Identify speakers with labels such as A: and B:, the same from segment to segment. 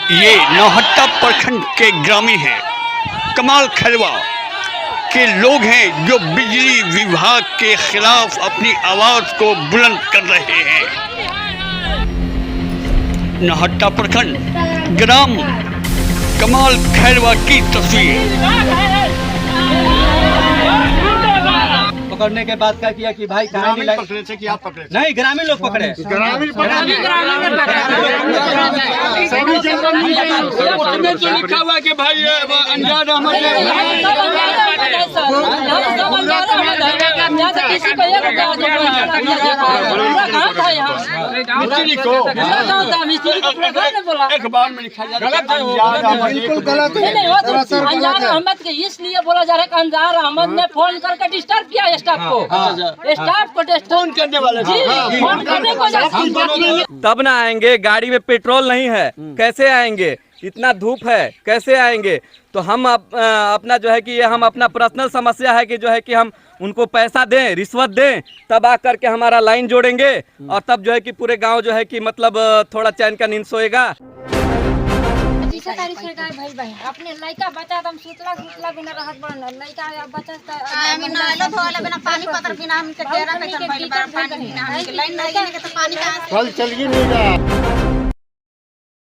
A: ये नौहट्टा प्रखंड के ग्रामीण हैं, कमाल खैरवा के लोग हैं जो बिजली विभाग के खिलाफ अपनी आवाज को बुलंद कर रहे हैं। नौहट्टा प्रखंड ग्राम कमाल खैरवा की तस्वीर।
B: पकड़ने के बाद क्या किया कि भाई कहाँ नहीं
C: पकड़े थे कि आप पकड़े थे?
B: नहीं, ग्रामीण लोग पकड़े।
C: ग्रामीण
A: तो लिखा हुआ कि भाई अंजाद अहमद अखबार में लिखा
D: बिल्कुल गलत है। अंजार अहमद के इसलिए बोला जा रहा है कि अंजार अहमद ने फोन करके डिस्टर्ब किया स्टाफ को। स्टाफ को फोन करने वाले फोन करने को
B: तब ना आएंगे, गाड़ी में पेट्रोल नहीं है, कैसे आएंगे? इतना धूप है, कैसे आएंगे? तो हम अपना जो है कि ये हम अपना पर्सनल समस्या है कि जो है कि हम उनको पैसा दें, रिश्वत दें, तब आकर के हमारा लाइन जोड़ेंगे और तब जो है कि पूरे गांव जो है कि मतलब थोड़ा चैन का नींद सोएगा।
D: अपने लड़का बच्चा हम सुतला बिना रहत बड़न लड़का बच्चा
E: पानी पत्र बिना हम के डेरा कैसे भइल बा पानी बिना हम के लाइन नहीं गने के तो पानी कहां
C: कल चलिए नहीं रहा।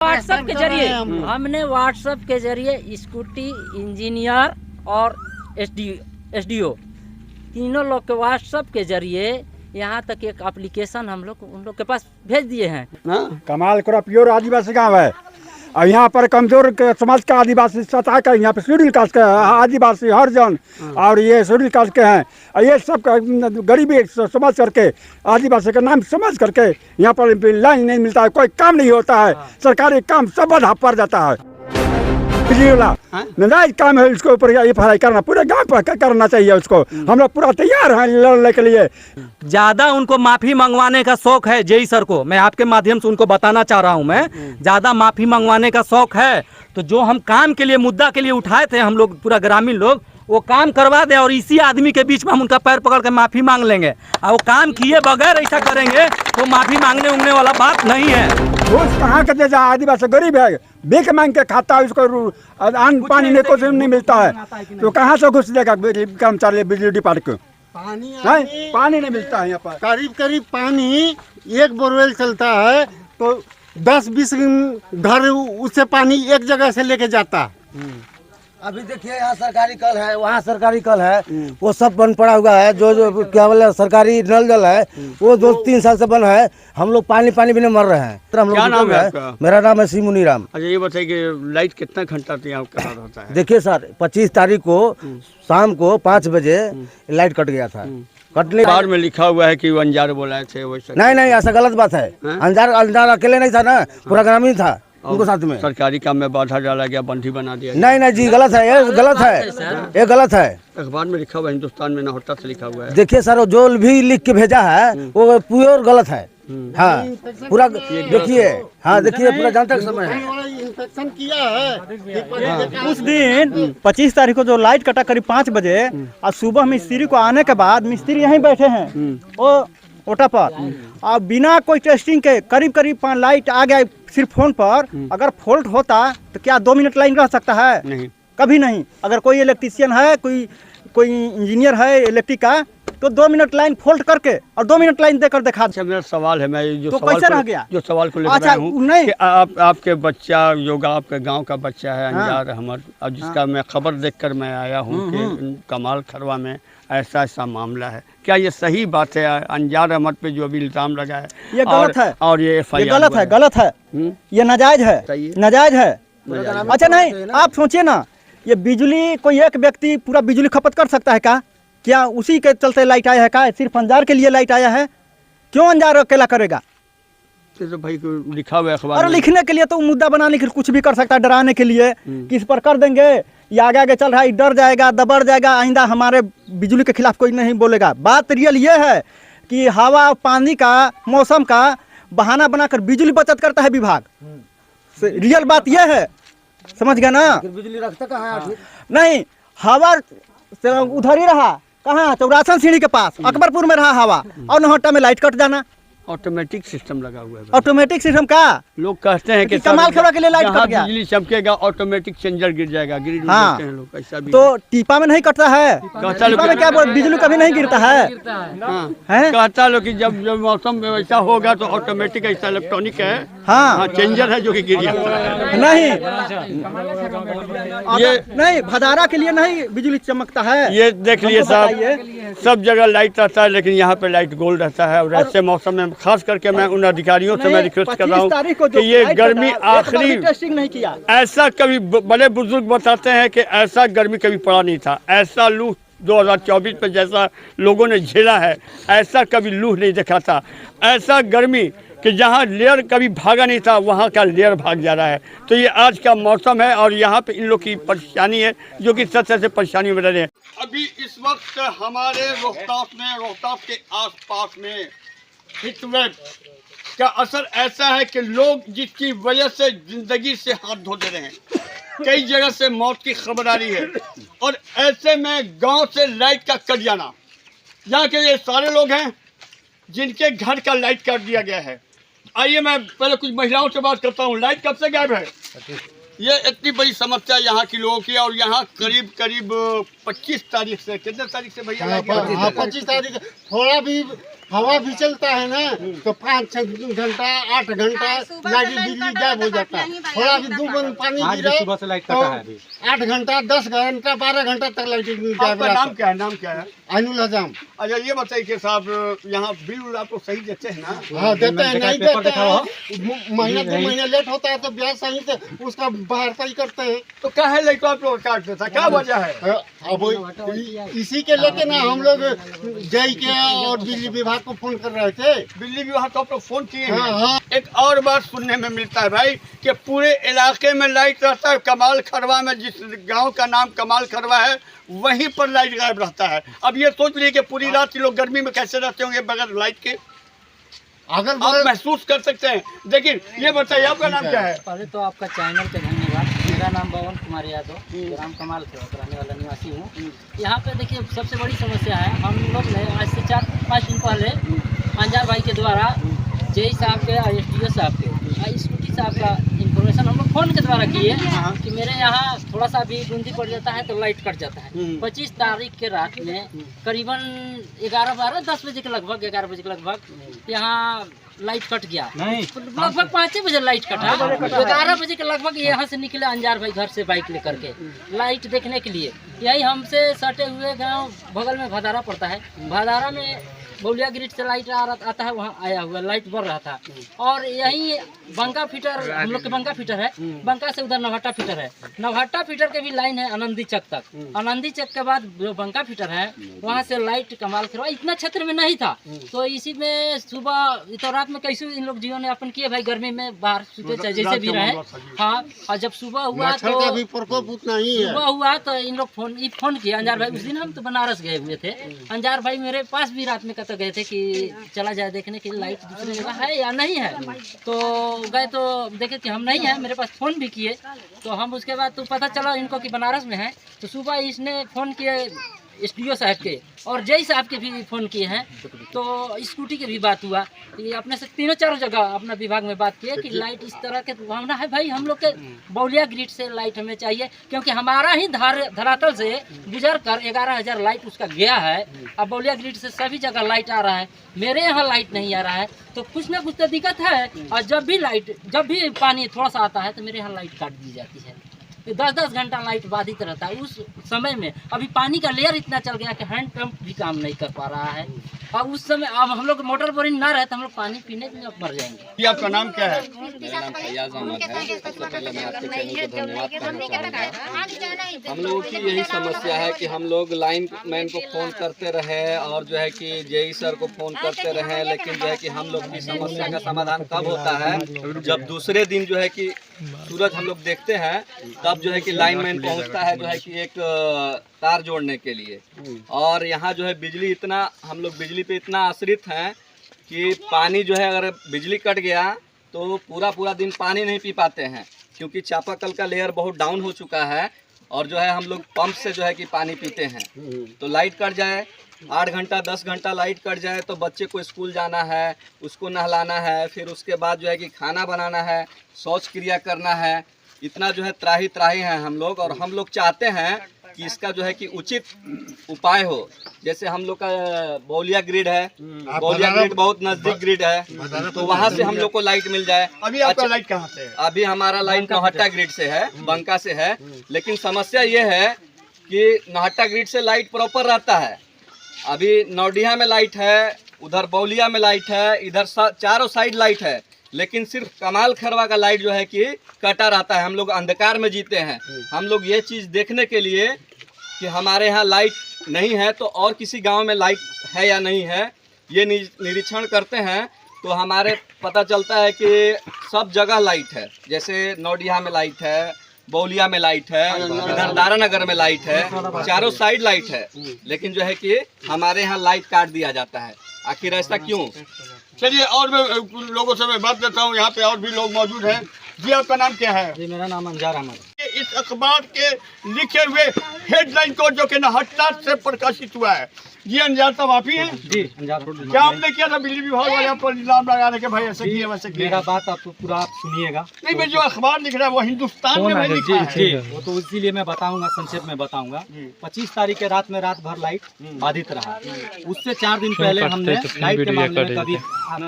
D: व्हाट्सएप के जरिए हमने व्हाट्सएप के जरिए स्कूटी इंजीनियर और एसडीओ तीनों लोग के व्हाट्सएप के जरिए यहाँ तक एक एप्लीकेशन हम लोग उन लोग के पास भेज दिए हैं।
F: कमाल करो, प्योर आदिवासी गांव है और यहाँ पर कमजोर समाज का आदिवासी सता का, यहाँ पे शेड्यूल कास्ट का आदिवासी हरिजन और ये शेड्यूल कास्ट के हैं और ये सब गरीबी समझ करके आदिवासी का नाम समझ करके यहाँ पर लाइन नहीं मिलता है, कोई काम नहीं होता है, सरकारी काम सब बाधा पड़ जाता है। बिजली वाला नाजायज काम है, उसके ऊपर FIR करना पूरे गाँव पर करना चाहिए उसको। हम लोग पूरा तैयार हैं लड़ने के लिए।
B: ज़्यादा उनको माफ़ी मंगवाने का शौक है जेई सर को, मैं आपके माध्यम से उनको बताना चाह रहा हूं, मैं ज़्यादा माफ़ी मंगवाने का शौक है तो जो हम काम के लिए मुद्दा के लिए उठाए थे हम लोग पूरा ग्रामीण लोग, वो काम करवा दें और इसी आदमी के बीच में हम उनका पैर पकड़ के माफ़ी मांग लेंगे और वो काम किए बगैर ऐसा करेंगे तो माफ़ी मांगने उंगने वाला बात नहीं है।
F: घूस कहाँ के दे जा, आदिवासी गरीब है, भीख मांग के खाता है, उसको अन्न पानी नहीं कुछ नहीं मिलता है तो कहाँ से घुस देगा कर्मचारी बिजली डिपार्टमेंट को? पानी नहीं मिलता है यहाँ पर।
C: करीब करीब पानी एक बोरवेल चलता है तो 10-20 घर उससे पानी एक जगह से लेके जाता।
G: अभी देखिए यहाँ सरकारी कल है, वहाँ सरकारी कल है, वो सब बंद पड़ा हुआ है। जो क्या बोले सरकारी नल जल है वो 2-3 साल से बंद है। हम लोग पानी बिना मर रहे हैं।
A: क्या नाम है आपका?
G: मेरा नाम है सी मुनीराम।
A: अच्छा ये बताइए कि लाइट कितना घंटा होता है?
G: देखिए सर 25 तारीख को शाम को 5 बजे लाइट कट गया था। कटने
A: अखबार में लिखा हुआ है कि वो अंजार बोलाए थे, वैसे
G: नहीं ऐसा गलत बात है। अंजार अकेले नहीं था ना, पूरा ग्रामीण था उनको साथ में।
A: सरकारी काम में बाधा डाला गया, बंधी बना दिया।
G: नहीं जी गलत है, ये गलत है, ये गलत है।
A: अखबार में लिखा हुआ है, हिंदुस्तान में नौहट्टा से लिखा हुआ है।
G: देखिए सर जो भी लिख के भेजा है वो प्योर गलत है। हाँ पूरा देखिए, हाँ देखिए पूरा जानते समय है।
C: इंस्पेक्शन किया है
H: उस दिन 25 तारीख को जो लाइट कटा करीब 5 बजे और सुबह मिस्त्री को आने के बाद मिस्त्री यहीं बैठे हैं वो ओटा पर और बिना कोई टेस्टिंग के करीब 5 लाइट आ गया सिर्फ फोन पर। अगर फॉल्ट होता तो क्या 2 मिनट लाइन रह सकता है?
A: नहीं,
H: कभी नहीं। अगर कोई इलेक्ट्रीशियन है, कोई इंजीनियर है इलेक्ट्रिक का तो 2 मिनट लाइन फोल्ड करके और 2 मिनट लाइन देकर दिखा।
A: अच्छा मेरा सवाल है, मैं जो
H: तो
A: सवाल
H: कैसे रह गया?
A: जो सवाल को लेकर
H: अच्छा,
A: आया हूं
H: नहीं
A: कि आपके बच्चा जो आपके गांव का बच्चा है अंजार अहमद, और जिसका मैं खबर देखकर मैं आया हूं कि कमाल खरवा में ऐसा मामला है, क्या ये सही बात है? अंजार अहमद पे जो अभी इल्जाम लगा है
H: ये गलत है
A: और ये FIR
H: गलत है, ये नाजायज है, नाजायज है। अच्छा नहीं, आप सोचिए ना, ये बिजली कोई एक व्यक्ति पूरा बिजली खपत कर सकता है क्या उसी के चलते लाइट आया है? क्या सिर्फ अंजार के लिए लाइट आया है? क्यों अंजार अकेला करेगा?
A: तो भाई को लिखा हुआ है अखबार
H: और
A: में।
H: लिखने के लिए तो मुद्दा बनाने के लिए कुछ भी कर सकता है, डराने के लिए कि इस पर कर देंगे ये आगे चल रहा है, डर जाएगा, दबड़ जाएगा, आइंदा हमारे बिजली के खिलाफ कोई नहीं बोलेगा। बात रियल ये है कि हवा पानी का मौसम का बहाना बनाकर बिजली बचत करता है विभाग। रियल बात ये है, समझ गया ना?
G: बिजली रखता कहाँ है?
H: नहीं, हवा उधर ही रहा, कहाँ? चौरासन सीढ़ी के पास अकबरपुर में रहा हवा और नौहट्टा में लाइट कट जाना।
A: ऑटोमेटिक सिस्टम लगा हुआ है भाई।
H: ऑटोमेटिक सिस्टम का
A: लोग कहते हैं कि
H: कमाल खरवा के लिए लाइट
A: जहाँ
H: कट गया।
A: बिजली चमकेगा ऑटोमेटिक चेंजर गिर जाएगा, गिर
H: हाँ।
A: हैं लोग, ऐसा भी
H: तो टीपा में नहीं कटता है,
A: कहता
H: टीपा में क्या बिजली कभी नहीं गिरता है,
A: हाँ।
H: हैं?
A: कहता लोग कि जब जब मौसम में वैसा होगा तो ऑटोमेटिक ऐसा इलेक्ट्रॉनिक है,
H: हाँ
A: हाँ चेंजर है जो कि गिर जाता है।
H: नहीं
A: ये
H: नहीं भदारा के लिए नहीं बिजली चमकता है।
A: ये देख लिए
H: हमको
A: साहब,
H: बताइए।
A: सब जगह लाइट रहता है लेकिन यहाँ पे लाइट गोल्ड रहता है। और ऐसे मौसम में खास करके मैं उन अधिकारियों से मैं रिक्वेस्ट कर रहा
H: 25 तारीख को
A: हूँ
H: जो
A: कि ये
H: लाइट
A: गर्मी
H: कटा, एक बार
A: आखिरी,
H: भी टेस्टिंग नहीं किया।
A: ऐसा कभी बड़े बुजुर्ग बताते हैं कि ऐसा गर्मी कभी पड़ा नहीं था, ऐसा लू 2024 में जैसा लोगों ने झेला है ऐसा कभी लू नहीं देखा था। ऐसा गर्मी कि जहाँ लेयर कभी भागा नहीं था वहाँ का लेयर भाग जा रहा है। तो ये आज का मौसम है और यहाँ पे इन लोग की परेशानी है जो कि सच से परेशानी में रह रहे हैं। अभी इस वक्त हमारे रोहतास के आसपास में हीटवेव का असर ऐसा है कि लोग जिसकी वजह से जिंदगी से हाथ धो दे रहे हैं, कई जगह से मौत की खबर आ रही है। और ऐसे में गांव से लाइट का कट जाना, यहाँ के ये सारे लोग हैं जिनके घर का लाइट काट दिया गया है। आइए मैं पहले कुछ महिलाओं से बात करता हूँ। लाइट कब से गायब है? ये इतनी बड़ी समस्या यहाँ की लोगों की। और यहाँ करीब 25 तारीख से, कितने तारीख से भैया?
C: 25 तारीख थोड़ा भी हवा भी चलता है ना तो 5-6 घंटा 8 घंटा लाइट बिजली गायब हो जाता है। थोड़ा भी 2 बूंद पानी गिरा
B: सुबह से लाइट
C: तो
B: कटा है अभी।
C: 8 घंटा 10 घंटा 12 घंटा तक लाइट गायब
A: आपका
C: रहता
A: नाम क्या है? नाम क्या है?
C: आइनुल हजाम।
A: अच्छा ये बताइए कि साहब यहाँ बिल आपको सही देते हैं ना?
C: हाँ देते हैं, नहीं देते हैं महीना 2 महीना लेट होता है तो ब्याज सही से उसका बाहर का ही करते हैं।
A: तो क्या है लाइट आप लोग काट देता, क्या वजह है?
C: अब इसी के लेके ना हम लोग जय के और बिजली विभाग को फोन कर रहे थे।
A: बिजली विभाग को आप लोग फोन किए
C: हाँ,
A: हैं?
C: हाँ।
A: एक और बात सुनने में मिलता है भाई कि पूरे इलाके में लाइट रहता है, कमाल खरवा में, जिस गांव का नाम कमाल खरवा है वहीं पर लाइट गायब रहता है। अब ये सोच लिए कि पूरी रात लोग गर्मी में कैसे रहते होंगे बगैर लाइट के,
C: अगर
A: आप महसूस कर सकते हैं। लेकिन ये बताइए आपका नाम क्या है?
D: पहले तो आपका चैनल पे धन्यवाद। मेरा नाम पवन कुमार यादव, ग्राम कमाल के रहने वाला निवासी हूँ। यहाँ पे देखिए सबसे बड़ी समस्या है, हम लोग ने आज से 4-5 दिन पहले अंजार भाई के द्वारा जेई साहब के और SDO साहब के स्कूटी साहब का इन्फॉर्मेशन हम लोग फ़ोन के द्वारा किए कि मेरे यहाँ थोड़ा सा भी बूंदी पड़ जाता है तो लाइट कट जाता है। 25 तारीख के रात में करीबन 11-10 बजे के लगभग 11 बजे के लगभग यहाँ लाइट कट गया। लगभग 5 बजे लाइट कटा। 11 बजे के लगभग यहाँ से निकले अंजार भाई घर से बाइक लेकर के लाइट देखने के लिए। यही हमसे सटे हुए गांव बगल में भदारा पड़ता है, भदारा में बौलिया ग्रिड से लाइट आता है, वहाँ आया हुआ लाइट बढ़ रहा था। और यही बंका फीटर, हम लोग के बंका फीटर है, बंका से उधर नवहट्टा फीटर है, नवहट्टा फीटर के भी लाइन है आनंदी चक तक। आनंदी चक के बाद जो बंका फीटर है वहाँ से लाइट कमाल खरवा इतना क्षेत्र में नहीं था। तो इसी में सुबह तो रात में कैसे इन लोग जीवन यापन किए भाई, गर्मी में बाहर सूते चाहे जैसे भी रहे। हाँ, और जब सुबह हुआ तो
C: प्रकोप उतना ही है।
D: सुबह हुआ तो इन लोग फोन किया अंजार भाई। उस दिन हम तो बनारस गए हुए थे, अंजार भाई मेरे पास भी रात में तो गए थे कि चला जाए देखने की लाइट दूसरी जगह है या नहीं है। तो गए तो देखे कि हम नहीं है, मेरे पास फ़ोन भी किए। तो हम उसके बाद तो पता चला इनको कि बनारस में है। तो सुबह इसने फ़ोन किए SDO साहब के और जय साहब के भी फ़ोन किए हैं। तो स्कूटी के भी बात हुआ कि अपने से 3-4 जगह अपना विभाग में बात किए कि लाइट इस तरह के भावना है भाई, हम लोग के बौलिया ग्रिड से लाइट हमें चाहिए, क्योंकि हमारा ही धरातल से गुजर कर 11,000 लाइट उसका गया है। अब बौलिया ग्रिड से सभी जगह लाइट आ रहा है, मेरे यहाँ लाइट नहीं आ रहा है। तो कुछ ना कुछ तो दिक्कत है। और जब भी पानी थोड़ा सा आता है तो मेरे यहाँ लाइट काट दी जाती है। 10-10 घंटा लाइट बाधित रहता है। उस समय में अभी पानी का लेयर इतना चल गया कि हैंड पंप भी काम नहीं कर पा रहा है। और उस समय अब हम लोग मोटर बोरिंग ना रहे तो हम लोग पानी पीने में मर जाएंगे।
A: ये आपका नाम क्या है?
I: मेरा नाम फैयाज अहमद है। सबसे पहले मैं आपके चैनल को धन्यवाद करना चाहूँगा। हम लोगों की यही समस्या है कि हम लोग लाइन मैन को फ़ोन करते रहे और जो है कि जेई सर को फ़ोन करते रहे, लेकिन जो है कि हम लोग की समस्या का समाधान कब होता है जब दूसरे दिन जो है कि सूरज हम लोग देखते हैं, तब जो है कि लाइन मैन पहुँचता है जो है कि एक तार जोड़ने के लिए। और यहाँ जो है बिजली इतना, हम लोग बिजली पे इतना आश्रित हैं कि पानी जो है अगर बिजली कट गया तो पूरा दिन पानी नहीं पी पाते हैं, क्योंकि चापाकल का लेयर बहुत डाउन हो चुका है। और जो है हम लोग पंप से जो है कि पानी पीते हैं। तो लाइट कट जाए, 8 घंटा 10 घंटा लाइट कट जाए तो बच्चे को स्कूल जाना है, उसको नहलाना है, फिर उसके बाद जो है कि खाना बनाना है, शौच क्रिया करना है। इतना जो है त्राही त्राही हैं हम लोग, और हम लोग चाहते हैं कि इसका जो है कि उचित उपाय हो। जैसे हम लोग का बौलिया ग्रिड है, बौलिया ग्रिड बहुत नज़दीक ग्रिड है, तो वहाँ से हम लोग को लाइट मिल जाए।
A: अभी आपका लाइट कहाँ से है?
I: अभी हमारा लाइट नौहट्टा ग्रिड से है, बंका से है, लेकिन समस्या ये है कि नौहट्टा ग्रिड से लाइट प्रॉपर रहता है। अभी नौडिया में लाइट है, उधर बौलिया में लाइट है, इधर चारों साइड लाइट है, लेकिन सिर्फ कमाल खरवा का लाइट जो है कि कटा रहता है। हम लोग अंधकार में जीते हैं। हम लोग ये चीज़ देखने के लिए कि हमारे यहाँ लाइट नहीं है तो और किसी गांव में लाइट है या नहीं है, ये निरीक्षण करते हैं तो हमारे पता चलता है कि सब जगह लाइट है। जैसे नौडिया में लाइट है, बौलिया में लाइट है, इधर दारानगर में लाइट है, चारों साइड लाइट है, लेकिन जो है कि हमारे यहाँ लाइट काट दिया जाता है। आखिर ऐसा क्यों?
A: चलिए, और मैं लोगों से मैं बात करता हूँ। यहाँ पे और भी लोग मौजूद हैं। जी, आपका नाम क्या है?
B: जी, मेरा नाम अंजार अहमद।
A: इस अखबार के लिखे हुए हेडलाइन को जो कि नौहट्टा से प्रकाशित हुआ है, जी अंजार साहब आप ही हैं?
B: जी, अंजार।
A: क्या आपने किया था बिजली विभाग वाले पर इल्जाम लगाने के भाई ऐसे किया वैसे किया?
B: मेरा बात आप पूरा आप सुनिएगा।
A: नहीं, मैं जो अखबार लिख रहा है वो हिंदुस्तान में लिखा है।
B: जी, वो तो इसीलिए मैं बताऊंगा, संक्षेप में बताऊंगा। 25 तारीख के रात में रात भर लाइट बाधित रहा। उससे 4 दिन पहले हमने लाइट के मामले में कभी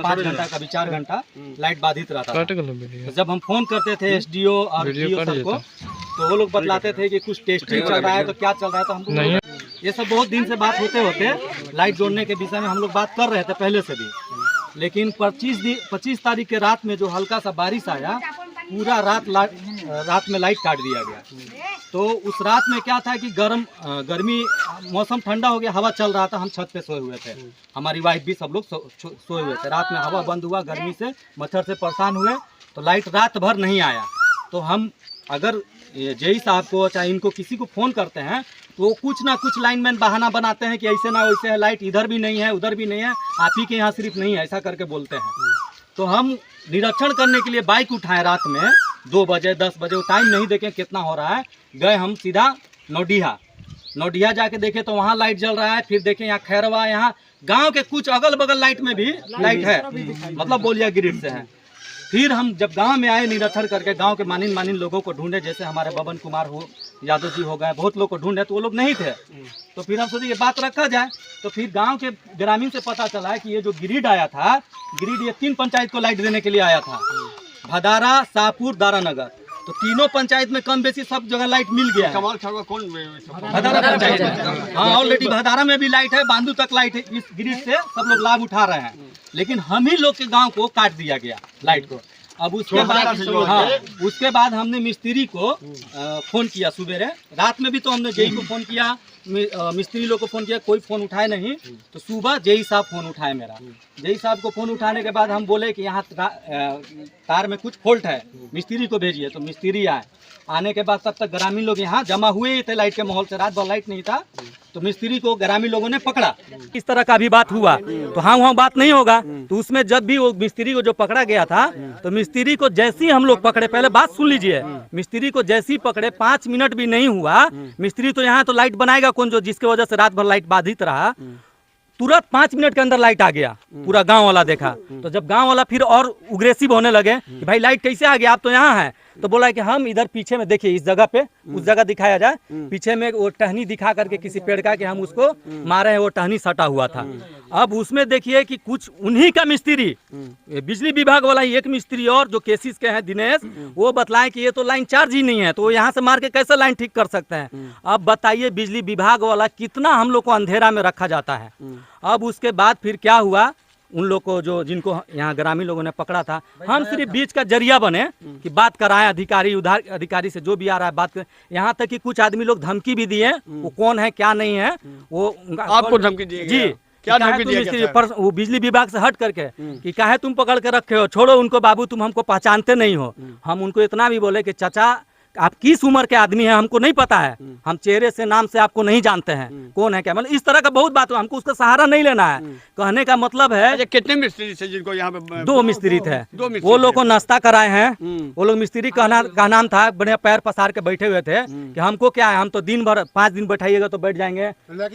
B: 5 घंटा कभी 4 घंटा लाइट बाधित रहता था। तो जब हम फोन करते थे एसडीओ और डीओ सर को, तो वो लोग बतलाते थे कि कुछ टेस्टिंग चल रहा है, तो क्या चल रहा है, तो हमको ये सब बहुत दिन से बात होते होते लाइट जोड़ने के विषय में हम लोग बात कर रहे थे पहले से भी। लेकिन 25 तारीख के रात में जो हल्का सा बारिश आया, पूरा रात में लाइट काट दिया गया। तो उस रात में क्या था कि गर्मी, मौसम ठंडा हो गया, हवा चल रहा था, हम छत पे सोए हुए थे, हमारी वाइफ भी, सब लोग सोए हुए थे। रात में हवा बंद हुआ, गर्मी से मच्छर से परेशान हुए, तो लाइट रात भर नहीं आया। तो हम अगर जेई साहब को चाहे इनको किसी को फ़ोन करते हैं तो कुछ ना कुछ लाइनमैन बहाना बनाते हैं कि ऐसे ना वैसे है, लाइट इधर भी नहीं है, उधर भी नहीं है, आप ही के यहाँ सिर्फ नहीं है, ऐसा करके बोलते हैं। तो हम निरीक्षण करने के लिए बाइक उठाएं रात में 2 बजे 10 बजे, वो टाइम नहीं देखें कितना हो रहा है, गए हम सीधा नौडिया जाके देखे तो वहाँ लाइट जल रहा है। फिर देखें यहाँ खैरवा, यहाँ गाँव के कुछ अगल बगल लाइट में भी लाइट है, मतलब बौलिया ग्रिड से है। फिर हम जब गांव में आए, निरीक्षण करके गांव के मानिन लोगों को ढूंढे, जैसे हमारे बबन कुमार हो, यादव जी हो गए, बहुत लोग को ढूंढे तो वो लोग नहीं थे। तो फिर हम सोचे ये बात रखा जाए। तो फिर गांव के ग्रामीण से पता चला है कि ये जो ग्रिड आया था, ग्रिड ये 3 पंचायत को लाइट देने के लिए आया था, भदारा, शाहपुर, दारानगर। तो तीनों पंचायत में कम बेसी सब जगह लाइट मिल गया है।
A: कमाल खरवा कौन?
B: भदारा पंचायत में, हाँ, ऑलरेडी भदारा में भी लाइट है, बांदू तक लाइट है। इस ग्रिड से सब लोग लाभ उठा रहे हैं, लेकिन हम ही लोग के गांव को काट दिया गया लाइट को। अब उसके बाद हमने मिस्त्री को फ़ोन किया सुबेरे, रात में भी तो हमने जेई को फ़ोन किया, मिस्त्री लोग को फ़ोन किया, कोई फ़ोन उठाए नहीं। तो सुबह जेई साहब फ़ोन उठाए मेरा। जेई साहब को फ़ोन उठाने के बाद हम बोले कि यहाँ तार में कुछ फॉल्ट है, मिस्त्री को भेजिए। तो मिस्त्री आए, आने के बाद तब तक ग्रामीण लोग यहाँ जमा हुए ही थे लाइट के माहौल से, रात भर लाइट नहीं था। तो मिस्त्री को ग्रामीण लोगों ने पकड़ा। इस तरह का भी बात हुआ तो हाँ वहाँ बात नहीं होगा। तो उसमें जब भी वो मिस्त्री को जो पकड़ा गया था, तो मिस्त्री को जैसे ही हम लोग पकड़े, पहले बात सुन लीजिए, मिस्त्री को जैसे ही पकड़े 5 मिनट भी नहीं हुआ, मिस्त्री तो यहाँ तो लाइट बनाएगा कौन, जो जिसके वजह से रात भर लाइट बाधित रहा, तुरंत 5 मिनट के अंदर लाइट आ गया। पूरा गांव वाला देखा। तो जब गांव वाला फिर और उग्रेसिव होने लगे कि भाई लाइट कैसे आ गया, आप तो यहाँ हैं। तो बोला कि हम इधर पीछे में देखिए, इस जगह पे, उस जगह दिखाया जाए, पीछे में वो टहनी दिखा करके किसी पेड़ का कि हम उसको मारे हैं, वो टहनी सटा हुआ था। अब उसमें देखिए कि कुछ उन्हीं का मिस्त्री, बिजली विभाग वाला ही एक मिस्त्री और जो केसिस के हैं दिनेश, वो बतलाए कि ये तो लाइन चार्ज ही नहीं है, तो यहाँ से मार के कैसे लाइन ठीक कर सकते हैं। अब बताइए बिजली विभाग वाला कितना हम लोग को अंधेरा में रखा जाता है। अब उसके बाद फिर क्या हुआ, उन लोग को जो जिनको यहाँ ग्रामीण लोगों ने पकड़ा था, हम सिर्फ बीच का जरिया बने कि बात कराएं अधिकारी, उधर अधिकारी से जो भी आ रहा है बात करें। यहाँ तक कि कुछ आदमी लोग धमकी भी दिए, वो कौन है क्या नहीं है, वो
A: आपको धमकी दी?
B: जी,
A: क्या धमकी दिया?
B: वो बिजली विभाग से हट करके कि काहे तुम पकड़ के रखे हो, छोड़ो उनको बाबू, तुम हमको पहचानते नहीं हो। हम उनको इतना भी बोले कि चाचा आप किस उम्र के आदमी हैं हमको नहीं पता है, हम चेहरे से नाम से आपको नहीं जानते हैं कौन है क्या, मतलब इस तरह का बहुत बात हो, हमको उसका सहारा नहीं लेना है। कहने का मतलब है
A: अच्छा, कितने मिस्त्री थे जिनको यहाँ पे?
B: 2 मिस्त्री थे,
A: दो मिस्त्री
B: वो लोग को नाश्ता कराए हैं।
A: हम्म।
B: वो लोग मिस्त्री का नाम था, बढ़िया पैर पसार के बैठे हुए थे कि हमको क्या है, हम तो दिन भर 5 दिन बैठाइएगा तो बैठ जाएंगे,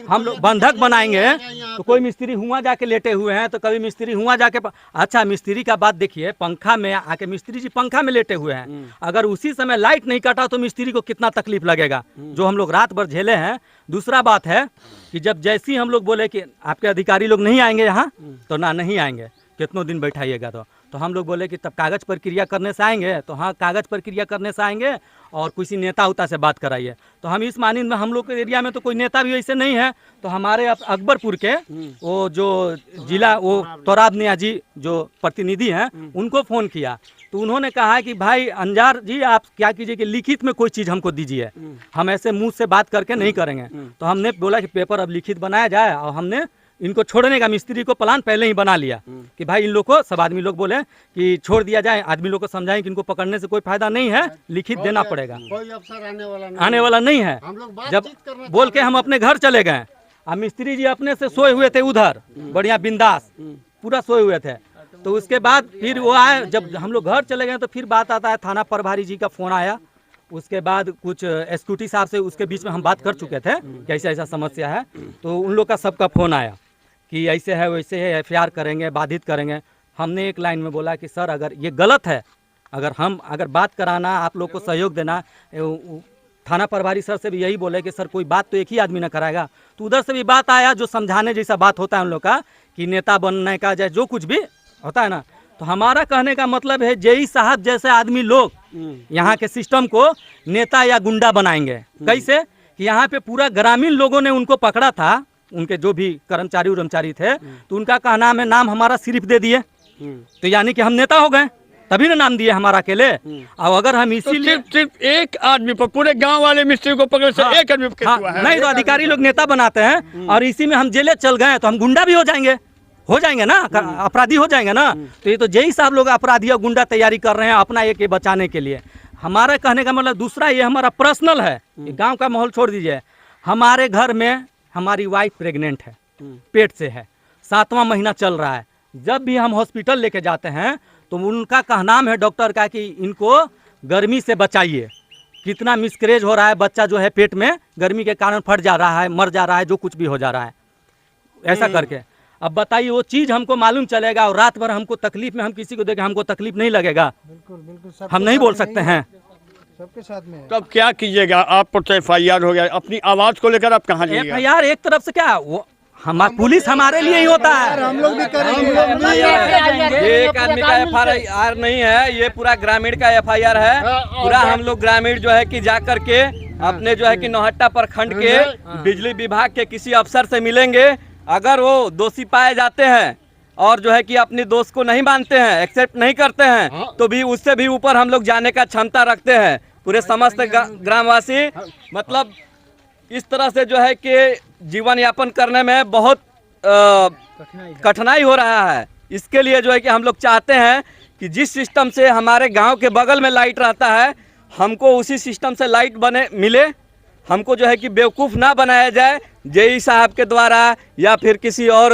B: हम लोग बंधक बनाएंगे। तो कोई मिस्त्री हुआ जाके लेटे हुए हैं, तो कभी मिस्त्री हुआ जाके अच्छा मिस्त्री का बात देखिए, पंखा में आके मिस्त्री जी पंखा में लेटे हुए हैं, अगर उसी समय लाइट नहीं कटा तो मिस्त्री को कितना तकलीफ लगेगा, जो हम लोग रात भर झेले हैं। दूसरा बात है कि जब जैसी हम लोग बोले कि आपके अधिकारी लोग नहीं आएंगे यहाँ, तो ना नहीं आएंगे, कितनों दिन बैठाइएगा। तो हम लोग बोले कि तब कागज़ प्रक्रिया करने से आएंगे, तो हाँ कागज़ प्रक्रिया करने से आएंगे और किसी नेता उता से बात कराइए। तो हम इस मानी में हम लोग के एरिया में तो कोई नेता भी ऐसे नहीं है, तो हमारे अकबरपुर के वो जो जिला वो तोराब नियाजी जो प्रतिनिधि हैं उनको फ़ोन किया, तो उन्होंने कहा कि भाई अंजार जी आप क्या कीजिए कि लिखित में कोई चीज़ हमको दीजिए, हम ऐसे मुंह से बात करके नहीं करेंगे। तो हमने बोला कि पेपर अब लिखित बनाया जाए, और हमने इनको छोड़ने का मिस्त्री को प्लान पहले ही बना लिया कि भाई इन लोग को सब आदमी लोग बोले कि छोड़ दिया जाए, आदमी लोग को समझाएं कि इनको पकड़ने से कोई फायदा नहीं है, लिखित देना पड़ेगा,
C: कोई अफसर
B: आने वाला नहीं है।
C: हम लोग
B: जब
C: बातचीत करना
B: बोल के हम अपने घर चले गए, अब मिस्त्री जी अपने से सोए हुए थे उधर, बढ़िया बिंदास पूरा सोए हुए थे। तो उसके बाद फिर वो आए, जब हम लोग घर चले गए तो फिर बात आता है थाना प्रभारी जी का फ़ोन आया, उसके बाद कुछ एसक्यूटी साहब से उसके बीच में हम बात कर चुके थे कि ऐसा ऐसा समस्या है, तो उन लोग का सबका फ़ोन आया कि ऐसे है वैसे है, FIR करेंगे, बाधित करेंगे। हमने एक लाइन में बोला कि सर अगर ये गलत है, अगर बात कराना, आप लोग को सहयोग देना, थाना प्रभारी सर से भी यही बोले कि सर कोई बात तो एक ही आदमी ना कराएगा। तो उधर से भी बात आया जो समझाने जैसा बात होता है उन लोग का कि नेता बनने का चाहे जो कुछ भी होता है ना। तो हमारा कहने का मतलब है जेई साहब जैसे आदमी लोग यहाँ के सिस्टम को नेता या गुंडा बनाएंगे। कैसे कि यहाँ पे पूरा ग्रामीण लोगों ने उनको पकड़ा था, उनके जो भी कर्मचारी थे, तो उनका कहना है नाम हमारा सिर्फ दे दिए, तो यानी कि हम नेता हो गए, तभी ना नाम दिए हमारा अकेले। और अगर हम इसीलिए
A: सिर्फ एक आदमी पर पूरे गांव वाले मिस्त्री को पकड़े से एक आदमी पर
B: हाँ,
A: हुआ है।
B: नहीं तो अधिकारी लोग नेता बनाते हैं और इसी में हम जेले चल गए तो हम गुंडा भी हो जाएंगे ना, अपराधी हो जाएंगे ना। तो ये तो जेई साहब लोग अपराधी और गुंडा तैयारी कर रहे हैं अपना एक ये बचाने के लिए। हमारा कहने का मतलब दूसरा ये हमारा पर्सनल है, गांव का माहौल छोड़ दीजिए। हमारे घर में हमारी वाइफ प्रेग्नेंट है, पेट से है, 7वां महीना चल रहा है। जब भी हम हॉस्पिटल लेके जाते हैं तो उनका कहना है डॉक्टर का कि इनको गर्मी से बचाइए, कितना मिसकरेज हो रहा है, बच्चा जो है पेट में गर्मी के कारण फट जा रहा है, मर जा रहा है, जो कुछ भी हो जा रहा है ऐसा करके। अब बताइए वो चीज़ हमको मालूम चलेगा और रात भर हमको तकलीफ में हम किसी को देखें हमको तकलीफ नहीं लगेगा,
J: बिल्कुल
B: हम नहीं बोल सकते हैं।
J: सबके साथ में है।
A: तो अब क्या कीजिएगा? आप पर तो FIR हो गया, अपनी आवाज़ को लेकर आप कहाँ जाइएगा?
B: FIR एक तरफ से क्या वो हमारा पुलिस हमारे लिए ही होता है,
J: हम लोग भी करेंगे।
I: ये एक आदमी का FIR नहीं है, ये पूरा ग्रामीण का FIR है। पूरा हम लोग ग्रामीण जो है कि जा करके अपने जो है कि नौहट्टा प्रखंड के बिजली विभाग के किसी अफसर से मिलेंगे। अगर वो दोषी पाए जाते हैं और जो है कि अपने दोस्त को नहीं मानते हैं, एक्सेप्ट नहीं करते हैं, तो भी उससे भी ऊपर हम लोग जाने का क्षमता रखते हैं। पूरे समस्त ग्रामवासी मतलब इस तरह से जो है कि जीवन यापन करने में बहुत कठिनाई हो रहा है। इसके लिए जो है कि हम लोग चाहते हैं कि जिस सिस्टम से हमारे गांव के बगल में लाइट रहता है, हमको उसी सिस्टम से लाइट मिले। हमको जो है कि बेवकूफ़ ना बनाया जाए जेई साहब के द्वारा या फिर किसी और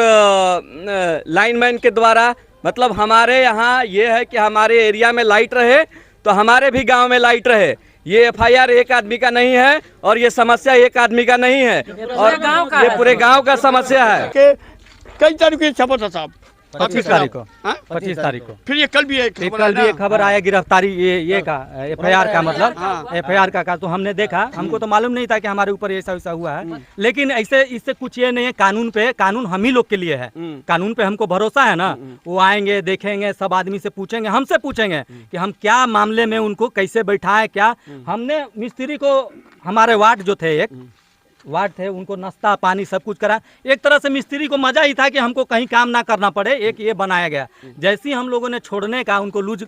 I: लाइनमैन के द्वारा। मतलब हमारे यहाँ ये है कि हमारे एरिया में लाइट रहे तो हमारे भी गांव में लाइट रहे। ये FIR एक आदमी का नहीं है और ये समस्या एक आदमी का नहीं है, और ये पूरे गांव का समस्या है।
A: कई तारीख की शपथ है साहब?
B: 25 तारीख को,
A: हाँ?
B: 25 तारीख को।
A: फिर ये कल भी एक
B: खबर आया गिरफ्तारी ये का FIR का मतलब FIR का तो हमने देखा, हमको तो मालूम नहीं था कि हमारे ऊपर ऐसा वैसा हुआ है। लेकिन ऐसे इससे कुछ ये नहीं है, कानून हम ही लोग के लिए है, कानून पे हमको भरोसा है ना। वो आएंगे देखेंगे, सब आदमी से पूछेंगे, हमसे पूछेंगे कि हम क्या मामले में उनको कैसे बैठाएं। क्या हमने मिस्त्री को, हमारे वार्ड जो थे एक वार्ड थे, उनको नाश्ता पानी सब कुछ करा। एक तरह से मिस्त्री को मजा ही था कि हमको कहीं काम ना करना पड़े, एक ये बनाया गया। जैसे ही हम लोगों ने छोड़ने का उनको लूज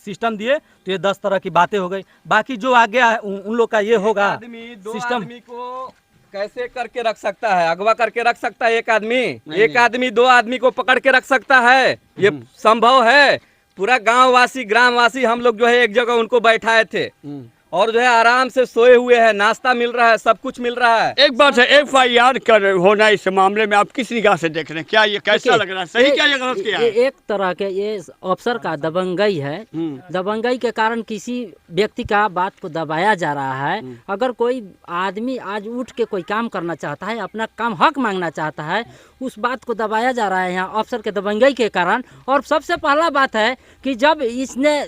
B: सिस्टम दिए तो ये 10 तरह की बातें हो गई। बाकी जो आगे उन लोग का ये होगा सिस्टम।
I: आदमी को कैसे करके रख सकता है, अगवा करके रख सकता है एक आदमी? एक आदमी 2 आदमी को पकड़ के रख सकता है? ये संभव है? पूरा गांववासी ग्रामवासी हम लोग जो है एक जगह उनको बैठाए थे
B: और जो है आराम से सोए हुए हैं, नाश्ता मिल रहा है, सब कुछ मिल रहा है।
A: एक बात है, FIR कर होना इस मामले में आप किस निगाह से देख रहे हैं? क्या ये कैसा लग रहा है, सही क्या ये गलत किया है?
D: एक तरह के ये अफसर का दबंगई है। दबंगई के कारण किसी व्यक्ति का बात को दबाया जा रहा है। अगर कोई आदमी आज उठ के कोई काम करना चाहता है, अपना काम हक मांगना चाहता है, उस बात को दबाया जा रहा है यहाँ अफसर के दबंगई के कारण। और सबसे पहला बात है कि जब इसने,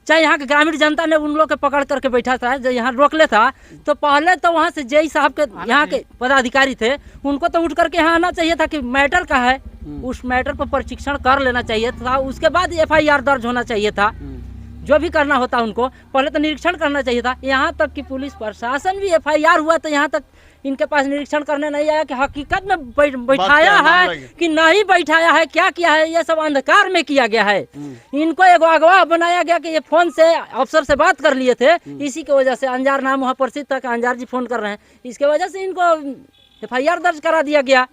D: चाहे यहाँ के ग्रामीण जनता ने उन लोग के पकड़ करके बैठा था, जो यहाँ रोक ले था, तो पहले तो वहाँ से जेई साहब के यहाँ के पदाधिकारी थे, उनको तो उठ करके यहाँ आना चाहिए था कि मैटर का है, उस मैटर पर प्रशिक्षण कर लेना चाहिए था। उसके बाद FIR दर्ज होना चाहिए था। जो भी करना होता उनको पहले तो निरीक्षण करना चाहिए था। यहाँ तक कि पुलिस प्रशासन भी FIR हुआ तो यहाँ तक इनके पास निरीक्षण करने नहीं आया कि हकीकत में बैठाया है कि नहीं बैठाया है, क्या किया है, ये सब अंधकार में किया गया है। इनको एक अगवा बनाया गया कि ये फोन से अफसर से बात कर लिए थे, इसी की वजह से अंजार नाम वहाँ प्रसिद्ध था कि अंजार जी फोन कर रहे हैं, इसके वजह से इनको FIR दर्ज करा दिया गया।